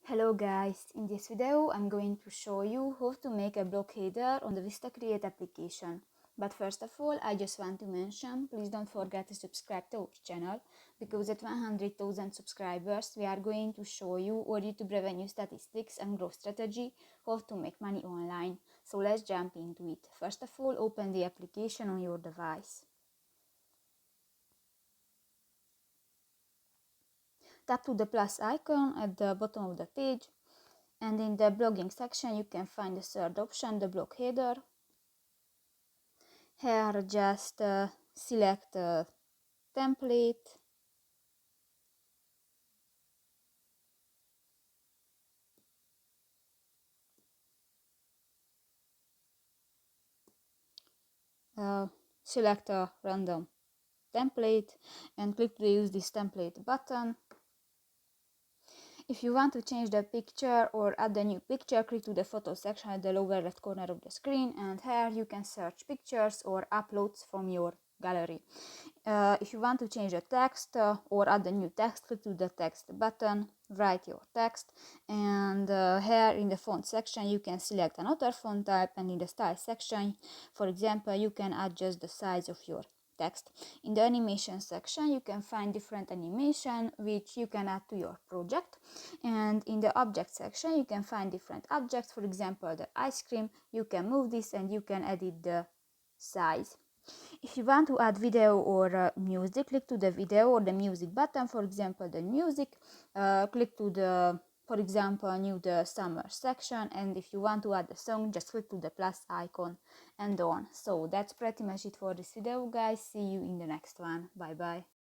Hello guys, in this video I'm going to show you how to make a block header on the VistaCreate application. But first of all, I just want to mention, please don't forget to subscribe to our channel, because at 100,000 subscribers we are going to show you our YouTube revenue statistics and growth strategy, how to make money online. So let's jump into it. First of all, open the application on your device. Tap to the plus icon at the bottom of the page, and in the blogging section you can find the third option, the block header. Here just select a template, select a random template and click to use this template button. If you want to change the picture or add a new picture, click to the photo section at the lower left corner of the screen, and here you can search pictures or uploads from your gallery. If you want to change the text or add a new text, click to the text button, write your text, and here in the font section you can select another font type, and in the style section, for example, you can adjust the size of your text. In the animation section you can find different animation which you can add to your project, and in the object section you can find different objects. For example, the ice cream, you can move this and you can edit the size. If you want to add video or music, click to the video or the music button. For example, the music, click to the, for example, new the summer section, and if you want to add the song, just click to the plus icon and on. So that's pretty much it for this video, guys. See you in the next one. Bye bye.